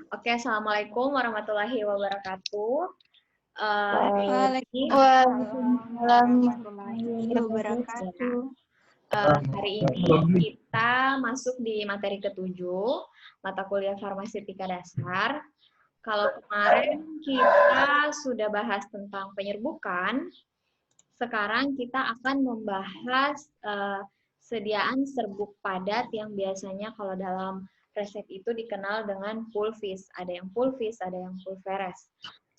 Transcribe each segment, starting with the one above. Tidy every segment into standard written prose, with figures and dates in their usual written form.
Oke, Assalamualaikum warahmatullahi wabarakatuh. Hari ini, Waalaikumsalam warahmatullahi wabarakatuh. hari ini kita masuk di materi ketujuh, mata kuliah farmaseutika dasar. Kalau kemarin kita sudah bahas tentang penyerbukan, sekarang kita akan membahas sediaan serbuk padat yang biasanya kalau dalam resep itu dikenal dengan pulvis. Ada yang pulvis, ada yang pulveres.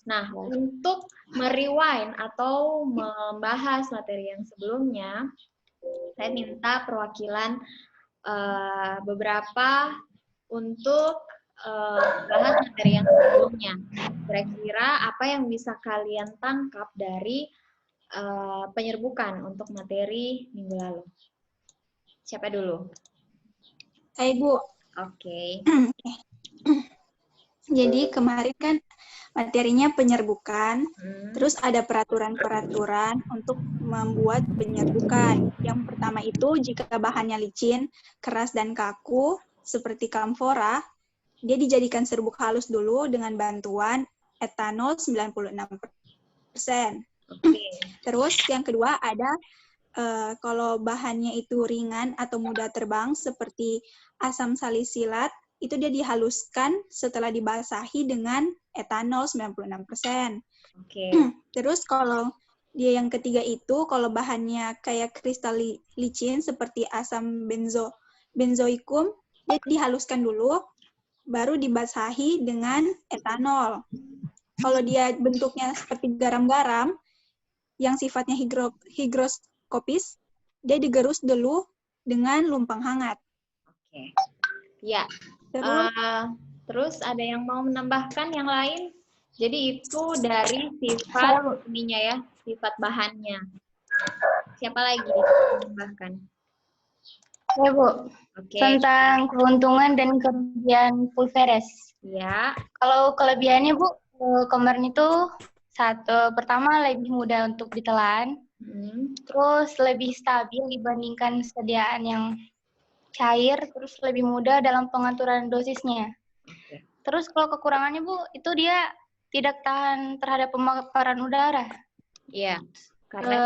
Nah, untuk merewind atau membahas materi yang sebelumnya, saya minta perwakilan beberapa untuk bahas materi yang sebelumnya. Kira-kira apa yang bisa kalian tangkap dari penyerbukan untuk materi minggu lalu? Siapa dulu? Hai Bu. Oke. Jadi kemarin kan materinya penyerbukan, terus ada peraturan-peraturan untuk membuat penyerbukan. Yang pertama itu jika bahannya licin, keras dan kaku seperti kamfora, dia dijadikan serbuk halus dulu dengan bantuan etanol 96%. Terus yang kedua ada kalau bahannya itu ringan atau mudah terbang seperti asam salisilat, itu dia dihaluskan setelah dibasahi dengan etanol 96%. Terus kalau dia yang ketiga itu, kalau bahannya kayak kristal licin seperti asam benzoikum, dia dihaluskan dulu, baru dibasahi dengan etanol. Kalau dia bentuknya seperti garam-garam, yang sifatnya higroskopis, dia digerus dulu dengan lumpang hangat. Oke. Ya. Terus ada yang mau menambahkan yang lain? Jadi itu dari sifat ininya ya, sifat bahannya. Siapa lagi menambahkan? Ya Bu. Oke. Tentang keuntungan dan kerugian pulveres. Ya. Kalau kelebihannya Bu, kemarin itu pertama lebih mudah untuk ditelan, terus lebih stabil dibandingkan sediaan yang cair, terus lebih mudah dalam pengaturan dosisnya. Terus kalau kekurangannya Bu, itu dia tidak tahan terhadap pemaparan udara. Iya, karena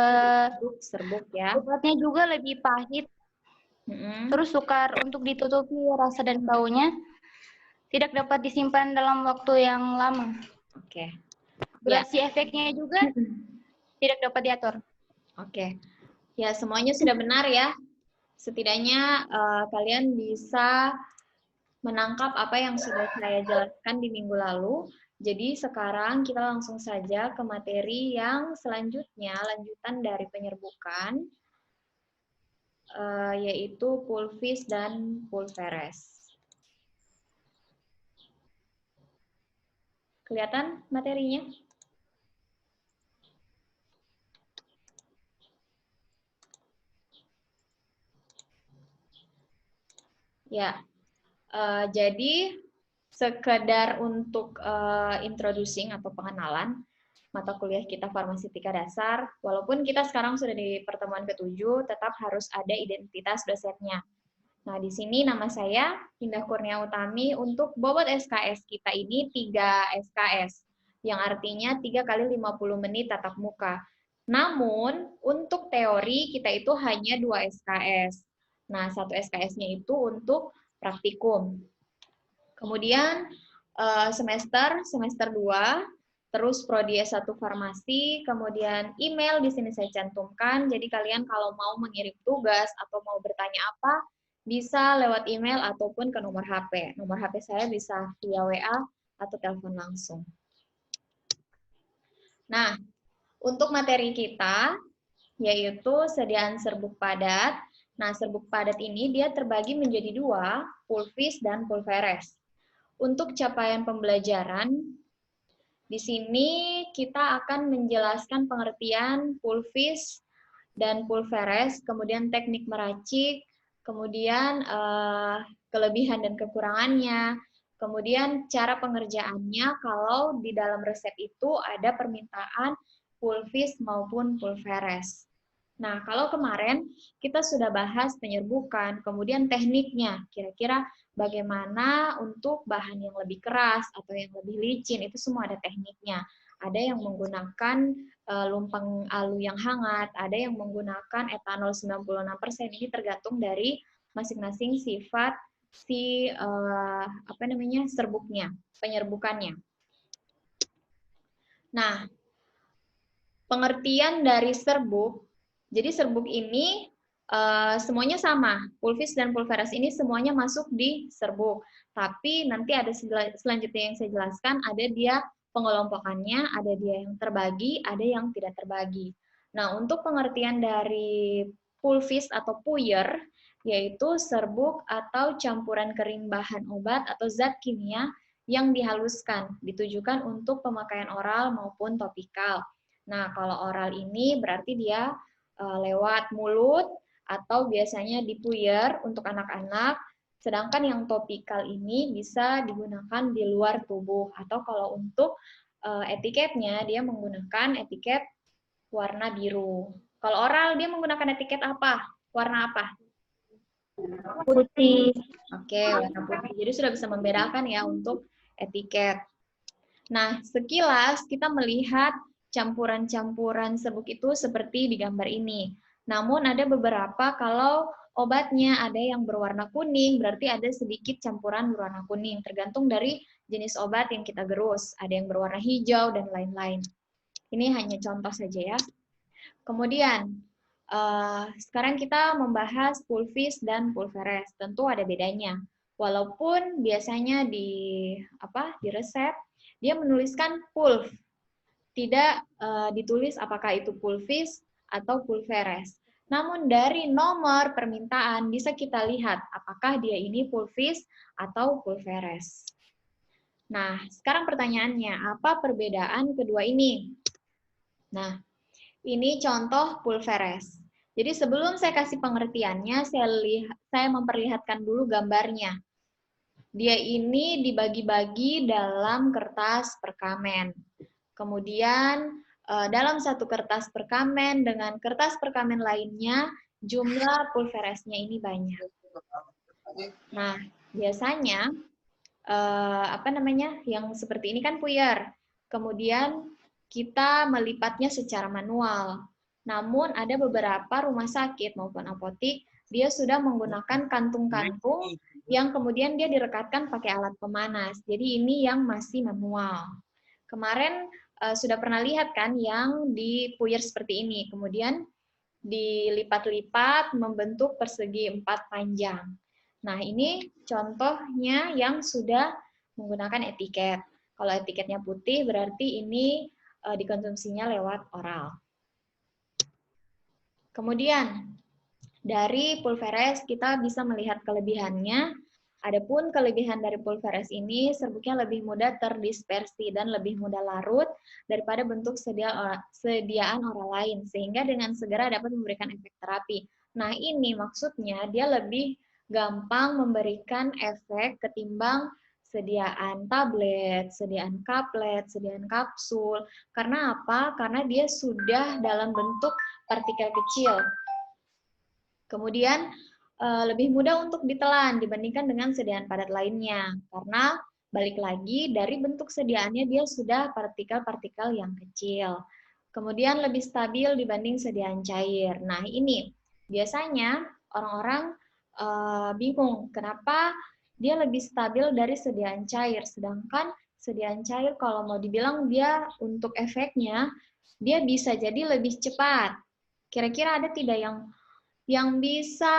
serbuk ya. Obatnya juga lebih pahit. Terus sukar untuk ditutupi rasa dan baunya, tidak dapat disimpan dalam waktu yang lama. Oke. Durasi efeknya juga tidak dapat diatur. Oke. Ya, semuanya sudah benar ya. Setidaknya kalian bisa menangkap apa yang sudah saya jelaskan di minggu lalu. Jadi sekarang kita langsung saja ke materi yang selanjutnya, lanjutan dari penyerbukan, yaitu pulvis dan pulveres. Kelihatan materinya? Ya, jadi sekedar untuk introducing atau pengenalan mata kuliah kita farmaseutika dasar, walaupun kita sekarang sudah di pertemuan ke-7, tetap harus ada identitas dosennya. Nah, di sini nama saya Indah Kurnia Utami. Untuk bobot SKS kita ini 3 SKS, yang artinya 3 kali 50 menit tatap muka. Namun, untuk teori kita itu hanya 2 SKS. Nah, 1 SKS-nya itu untuk praktikum. Kemudian semester 2, terus prodi S1 farmasi, kemudian email di sini saya cantumkan. Jadi kalian kalau mau mengirim tugas atau mau bertanya apa, bisa lewat email ataupun ke nomor HP. Nomor HP saya bisa via WA atau telepon langsung. Nah, untuk materi kita, yaitu sediaan serbuk padat. Nah, serbuk padat ini dia terbagi menjadi 2, pulvis dan pulveres. Untuk capaian pembelajaran, di sini kita akan menjelaskan pengertian pulvis dan pulveres, kemudian teknik meracik, kemudian kelebihan dan kekurangannya, kemudian cara pengerjaannya kalau di dalam resep itu ada permintaan pulvis maupun pulveres. Nah, kalau kemarin kita sudah bahas penyerbukan, kemudian tekniknya, kira-kira bagaimana untuk bahan yang lebih keras atau yang lebih licin, itu semua ada tekniknya. Ada yang menggunakan lumpang alu yang hangat, ada yang menggunakan etanol 96%, ini tergantung dari masing-masing sifat si serbuknya, penyerbukannya. Nah, pengertian dari serbuk, jadi serbuk ini semuanya sama, pulvis dan pulveres ini semuanya masuk di serbuk. Tapi nanti ada selanjutnya yang saya jelaskan, ada dia pengelompokannya, ada dia yang terbagi, ada yang tidak terbagi. Nah, untuk pengertian dari pulvis atau puyer, yaitu serbuk atau campuran kering bahan obat atau zat kimia yang dihaluskan, ditujukan untuk pemakaian oral maupun topikal. Nah, kalau oral ini berarti dia lewat mulut atau biasanya dipuyer untuk anak-anak, sedangkan yang topikal ini bisa digunakan di luar tubuh. Atau kalau untuk etiketnya, dia menggunakan etiket warna biru. Kalau oral, dia menggunakan etiket apa? Warna apa? Putih. Oke, warna putih. Jadi sudah bisa membedakan ya untuk etiket. Nah, sekilas kita melihat campuran-campuran serbuk itu seperti di gambar ini. Namun ada beberapa kalau obatnya ada yang berwarna kuning, berarti ada sedikit campuran berwarna kuning, tergantung dari jenis obat yang kita gerus. Ada yang berwarna hijau dan lain-lain. Ini hanya contoh saja ya. Kemudian, sekarang kita membahas pulvis dan pulveres. Tentu ada bedanya. Walaupun biasanya di resep dia menuliskan pulv, tidak ditulis apakah itu pulvis atau pulveres. Namun dari nomor permintaan bisa kita lihat apakah dia ini pulvis atau pulveres. Nah, sekarang pertanyaannya, apa perbedaan kedua ini? Nah, ini contoh pulveres. Jadi sebelum saya kasih pengertiannya, saya memperlihatkan dulu gambarnya. Dia ini dibagi-bagi dalam kertas perkamen. Kemudian dalam satu kertas perkamen dengan kertas perkamen lainnya, jumlah pulveresnya ini banyak. Nah, biasanya yang seperti ini kan puyer. Kemudian kita melipatnya secara manual. Namun ada beberapa rumah sakit maupun apotik, dia sudah menggunakan kantung-kantung yang kemudian dia direkatkan pakai alat pemanas. Jadi ini yang masih manual. Kemarin sudah pernah lihat kan yang dipuyer seperti ini. Kemudian dilipat-lipat membentuk persegi 4 panjang. Nah, ini contohnya yang sudah menggunakan etiket. Kalau etiketnya putih berarti ini dikonsumsinya lewat oral. Kemudian, dari pulveres kita bisa melihat kelebihannya. Adapun kelebihan dari pulveres ini, serbuknya lebih mudah terdispersi dan lebih mudah larut daripada bentuk sediaan oral lain, sehingga dengan segera dapat memberikan efek terapi. Nah, ini maksudnya dia lebih gampang memberikan efek ketimbang sediaan tablet, sediaan kaplet, sediaan kapsul. Karena apa? Karena dia sudah dalam bentuk partikel kecil. Kemudian lebih mudah untuk ditelan dibandingkan dengan sediaan padat lainnya. Karena balik lagi dari bentuk sediaannya dia sudah partikel-partikel yang kecil. Kemudian lebih stabil dibanding sediaan cair. Nah, ini biasanya orang-orang bingung kenapa dia lebih stabil dari sediaan cair. Sedangkan sediaan cair kalau mau dibilang dia untuk efeknya, dia bisa jadi lebih cepat. Kira-kira ada tidak yang bisa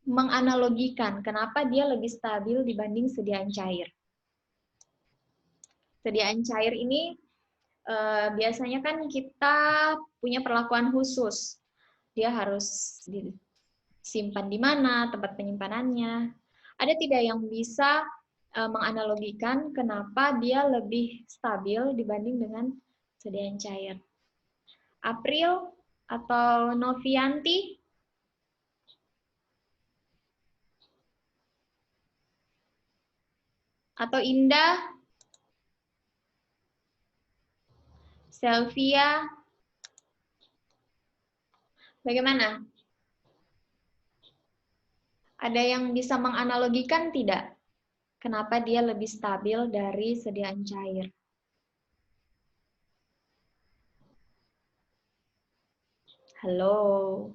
menganalogikan kenapa dia lebih stabil dibanding sediaan cair? Sediaan cair ini biasanya kan kita punya perlakuan khusus. Dia harus disimpan di mana, tempat penyimpanannya. Ada tidak yang bisa menganalogikan kenapa dia lebih stabil dibanding dengan sediaan cair? April atau Novianti? Atau Indah? Selvia? Bagaimana? Ada yang bisa menganalogikan tidak? Kenapa dia lebih stabil dari sediaan cair? Halo?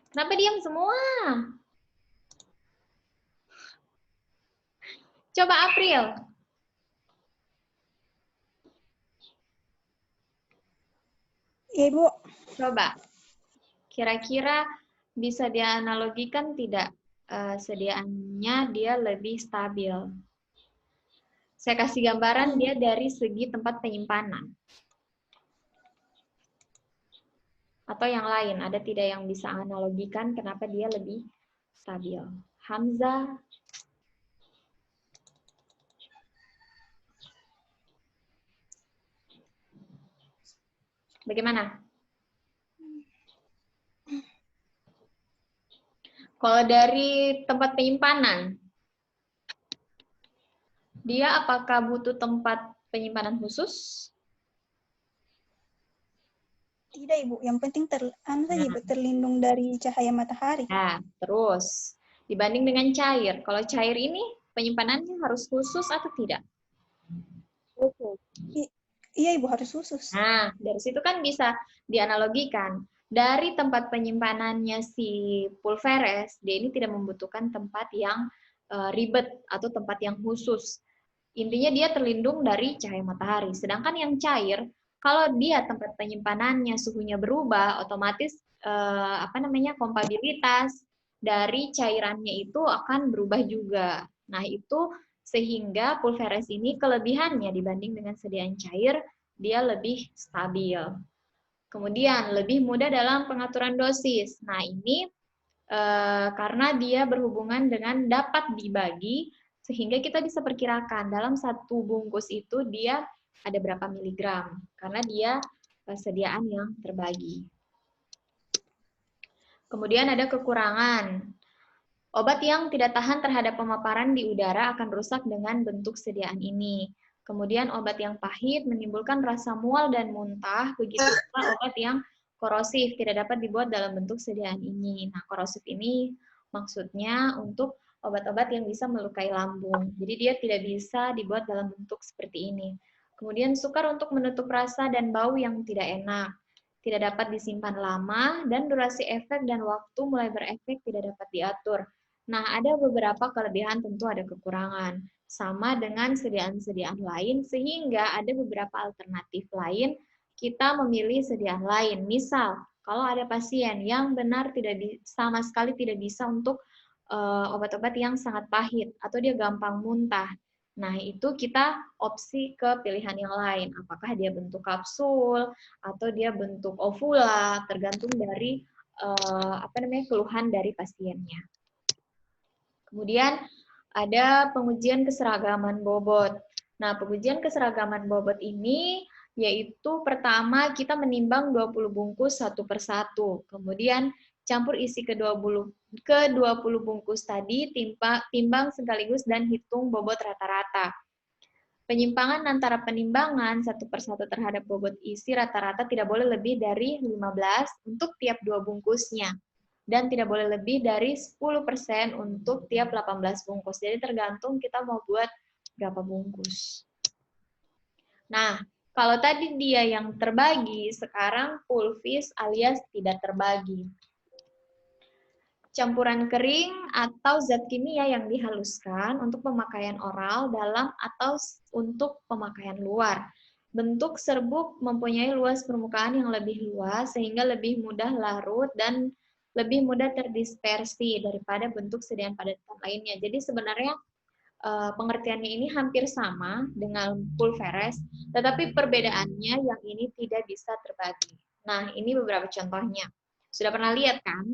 Kenapa diam semua? Coba April. Iya, Ibu. Coba. Kira-kira bisa dianalogikan tidak sediaannya dia lebih stabil? Saya kasih gambaran dia dari segi tempat penyimpanan. Atau yang lain, ada tidak yang bisa analogikan kenapa dia lebih stabil? Hamzah. Bagaimana? Kalau dari tempat penyimpanan, dia apakah butuh tempat penyimpanan khusus? Tidak, Ibu. Yang penting Ibu, terlindung dari cahaya matahari. Nah, terus dibanding dengan cair. Kalau cair ini penyimpanannya harus khusus atau tidak? Iya, Ibu, harus khusus. Nah, dari situ kan bisa dianalogikan. Dari tempat penyimpanannya si pulveres, dia ini tidak membutuhkan tempat yang ribet atau tempat yang khusus. Intinya dia terlindung dari cahaya matahari. Sedangkan yang cair, kalau dia tempat penyimpanannya suhunya berubah, otomatis kompabilitas dari cairannya itu akan berubah juga. Nah, itu sehingga pulveres ini kelebihannya dibanding dengan sediaan cair, dia lebih stabil. Kemudian lebih mudah dalam pengaturan dosis. Nah, ini karena dia berhubungan dengan dapat dibagi, sehingga kita bisa perkirakan dalam satu bungkus itu dia ada berapa miligram, karena dia sediaan yang terbagi. Kemudian ada kekurangan. Obat yang tidak tahan terhadap pemaparan di udara akan rusak dengan bentuk sediaan ini. Kemudian obat yang pahit menimbulkan rasa mual dan muntah, begitu pula obat yang korosif tidak dapat dibuat dalam bentuk sediaan ini. Nah, korosif ini maksudnya untuk obat-obat yang bisa melukai lambung. Jadi dia tidak bisa dibuat dalam bentuk seperti ini. Kemudian sukar untuk menutup rasa dan bau yang tidak enak. Tidak dapat disimpan lama, dan durasi efek dan waktu mulai berefek tidak dapat diatur. Nah, ada beberapa kelebihan, tentu ada kekurangan. Sama dengan sediaan-sediaan lain, sehingga ada beberapa alternatif lain, kita memilih sediaan lain. Misal, kalau ada pasien yang benar sama sekali tidak bisa untuk obat-obat yang sangat pahit, atau dia gampang muntah. Nah, itu kita opsi ke pilihan yang lain. Apakah dia bentuk kapsul, atau dia bentuk ovula, tergantung dari keluhan dari pasiennya. Kemudian ada pengujian keseragaman bobot. Nah, pengujian keseragaman bobot ini yaitu pertama kita menimbang 20 bungkus satu persatu. Kemudian campur isi ke 20 bungkus tadi, timbang sekaligus dan hitung bobot rata-rata. Penyimpangan antara penimbangan satu persatu terhadap bobot isi rata-rata tidak boleh lebih dari 15 untuk tiap 2 bungkusnya. Dan tidak boleh lebih dari 10% untuk tiap 18 bungkus. Jadi tergantung kita mau buat berapa bungkus. Nah, kalau tadi dia yang terbagi, sekarang pulvis alias tidak terbagi. Campuran kering atau zat kimia yang dihaluskan untuk pemakaian oral dalam atau untuk pemakaian luar. Bentuk serbuk mempunyai luas permukaan yang lebih luas sehingga lebih mudah larut dan lebih mudah terdispersi daripada bentuk sediaan padatan lainnya. Jadi sebenarnya pengertiannya ini hampir sama dengan pulveres, tetapi perbedaannya yang ini tidak bisa terbagi. Nah, ini beberapa contohnya. Sudah pernah lihat kan?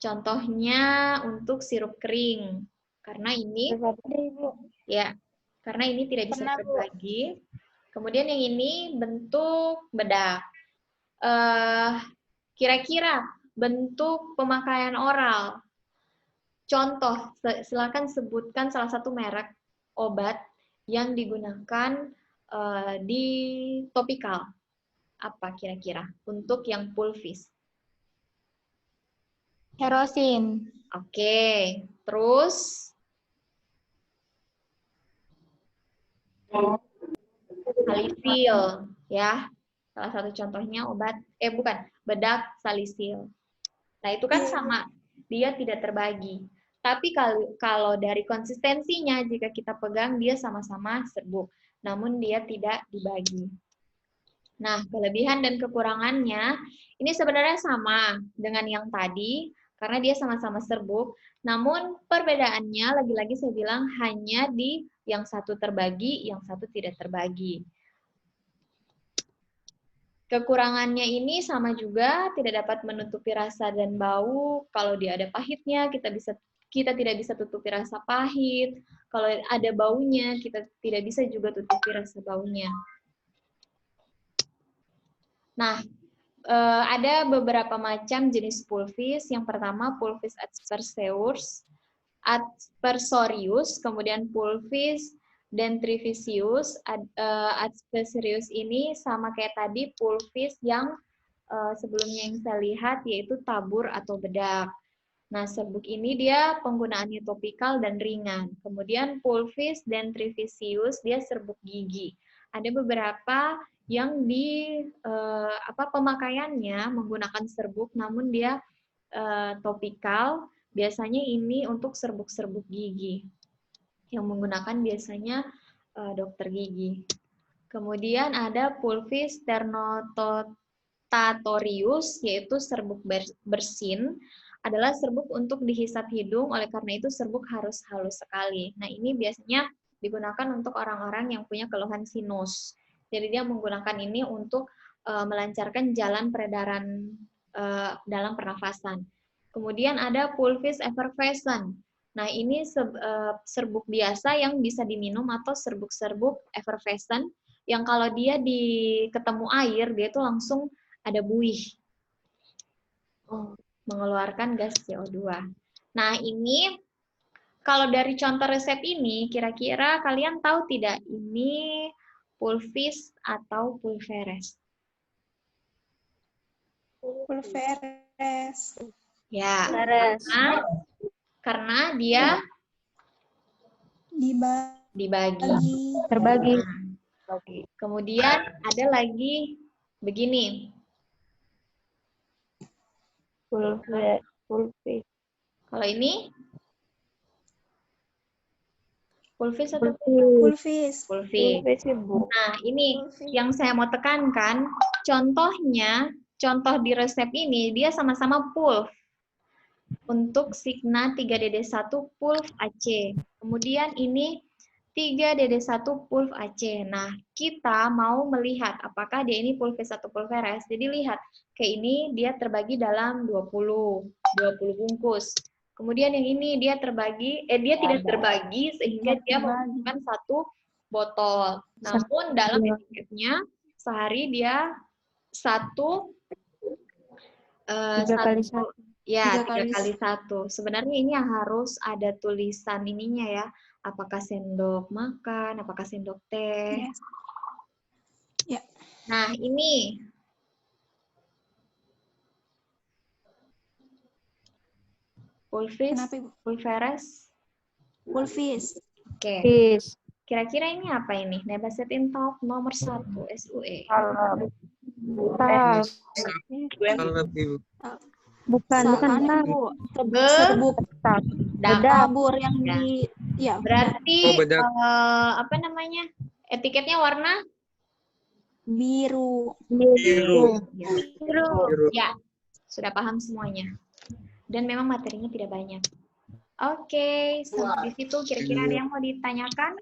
Contohnya untuk sirup kering, karena ini tidak bisa terbagi. Kemudian yang ini bentuk bedak. Kira-kira bentuk pemakaian oral. Contoh, silakan sebutkan salah satu merek obat yang digunakan di topikal. Apa kira-kira untuk yang pulvis? Herosin. Oke, terus salisil ya. Salah satu contohnya bedak salisil. Nah, itu kan sama, dia tidak terbagi. Tapi kalau dari konsistensinya, jika kita pegang, dia sama-sama serbuk. Namun dia tidak dibagi. Nah, kelebihan dan kekurangannya, ini sebenarnya sama dengan yang tadi, karena dia sama-sama serbuk. Namun perbedaannya, lagi-lagi saya bilang, hanya di yang satu terbagi, yang satu tidak terbagi. Kekurangannya ini sama juga, tidak dapat menutupi rasa dan bau. Kalau dia ada pahitnya, kita tidak bisa tutupi rasa pahit. Kalau ada baunya, kita tidak bisa juga tutupi rasa baunya. Nah, ada beberapa macam jenis pulvis. Yang pertama, pulvis aspersorius, kemudian pulvis dentrifisius. Aspersorius ini sama kayak tadi pulvis yang sebelumnya yang saya lihat, yaitu tabur atau bedak. Nah, serbuk ini dia penggunaannya topikal dan ringan. Kemudian pulvis dentrifisius, dia serbuk gigi. Ada beberapa yang pemakaiannya menggunakan serbuk, namun dia topikal. Biasanya ini untuk serbuk-serbuk gigi yang menggunakan biasanya dokter gigi. Kemudian ada pulvis sternototatorius, yaitu serbuk bersin, adalah serbuk untuk dihisap hidung, oleh karena itu serbuk harus halus sekali. Nah, ini biasanya digunakan untuk orang-orang yang punya keluhan sinus. Jadi dia menggunakan ini untuk melancarkan jalan peredaran dalam pernafasan. Kemudian ada pulvis effervescens. Nah, ini serbuk biasa yang bisa diminum atau serbuk-serbuk effervescens yang kalau dia ketemu air, dia itu langsung ada buih. Mengeluarkan gas CO2. Nah, ini kalau dari contoh resep ini, kira-kira kalian tahu tidak ini pulvis atau pulveres? Pulveres. Ya, karena dia dibagi. Terbagi. Kemudian ada lagi begini. Pulvis. Kalau ini? Pulvis atau Pulvis. pulvis. Nah, ini yang saya mau tekankan, contoh di resep ini, dia sama-sama pulv. Untuk Signa 3DD1 pulv AC. Kemudian ini 3DD1 pulv AC. Nah, kita mau melihat apakah dia ini pulvis atau pulveres. Jadi lihat, kayak ini dia terbagi dalam 20 bungkus. Kemudian yang ini dia tidak terbagi sehingga dia membutuhkan 1 botol. Namun dalam etiketnya sehari dia 3 kali 1. Ya, 3 kali 1. Sebenarnya ini harus ada tulisan ininya ya. Apakah sendok makan, apakah sendok teh. Ya. Nah, ini. Pulvis, pulveres. Pulvis. Oke. Kira-kira ini apa ini? Nebacetin talc nomor 1, SUE. Bukan serbuk tabur yang berarti apa namanya? Etiketnya warna biru. Ya, sudah paham semuanya. Dan memang materinya tidak banyak. Oke, sampai di situ kira-kira ada yang mau ditanyakan?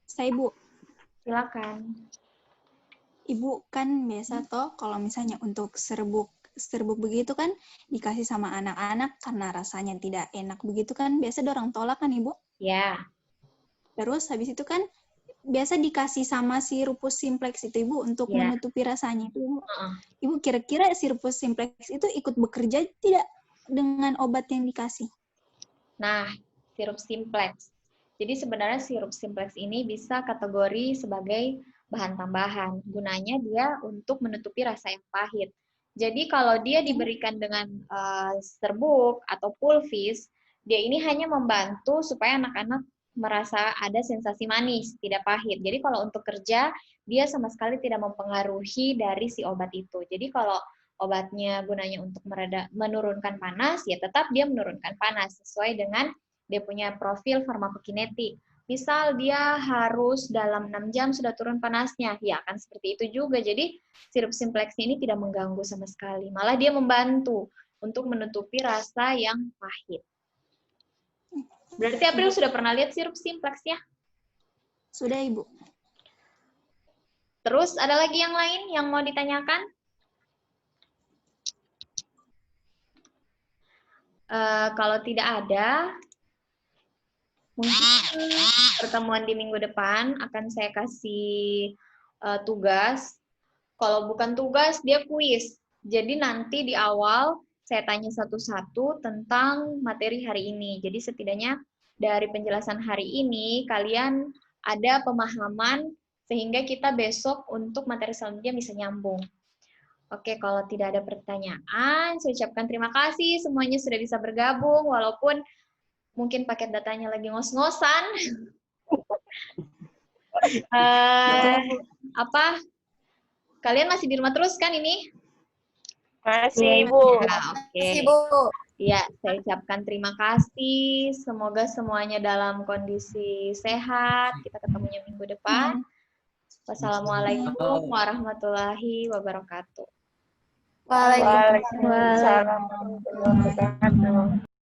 Saya, Ibu. Silakan. Ibu, kan biasa toh kalau misalnya untuk serbuk begitu kan dikasih sama anak-anak karena rasanya tidak enak begitu kan biasa dorang tolak kan Ibu? Ya. Terus habis itu kan biasa dikasih sama si Rupus Simplex itu Ibu untuk menutupi rasanya itu Ibu. Ibu kira-kira si Rupus Simplex itu ikut bekerja tidak dengan obat yang dikasih? Nah, sirup Simplex. Jadi sebenarnya sirup simplex ini bisa kategori sebagai bahan tambahan. Gunanya dia untuk menutupi rasa yang pahit. Jadi kalau dia diberikan dengan serbuk atau pulvis, dia ini hanya membantu supaya anak-anak merasa ada sensasi manis, tidak pahit. Jadi kalau untuk kerja, dia sama sekali tidak mempengaruhi dari si obat itu. Jadi kalau obatnya gunanya untuk menurunkan panas, ya tetap dia menurunkan panas sesuai dengan dia punya profil farmakokinetik. Misal dia harus dalam 6 jam sudah turun panasnya, ya akan seperti itu juga. Jadi sirup simplex ini tidak mengganggu sama sekali, malah dia membantu untuk menutupi rasa yang pahit. Berarti April sudah pernah lihat sirup simplex ya? Sudah, Ibu. Terus ada lagi yang lain yang mau ditanyakan? Kalau tidak ada, mungkin pertemuan di minggu depan akan saya kasih tugas. Kalau bukan tugas, dia kuis. Jadi nanti di awal saya tanya satu-satu tentang materi hari ini. Jadi setidaknya dari penjelasan hari ini, kalian ada pemahaman sehingga kita besok untuk materi selanjutnya bisa nyambung. Oke, kalau tidak ada pertanyaan, saya ucapkan terima kasih. Semuanya sudah bisa bergabung, walaupun mungkin paket datanya lagi ngos-ngosan. Kalian masih di rumah terus kan ini? Masih, Ibu. Ya, oke. Masih, Bu. Ya, saya ucapkan terima kasih. Semoga semuanya dalam kondisi sehat. Kita ketemunya minggu depan. Wassalamualaikum warahmatullahi wabarakatuh. Waalaikumsalam warahmatullahi wabarakatuh.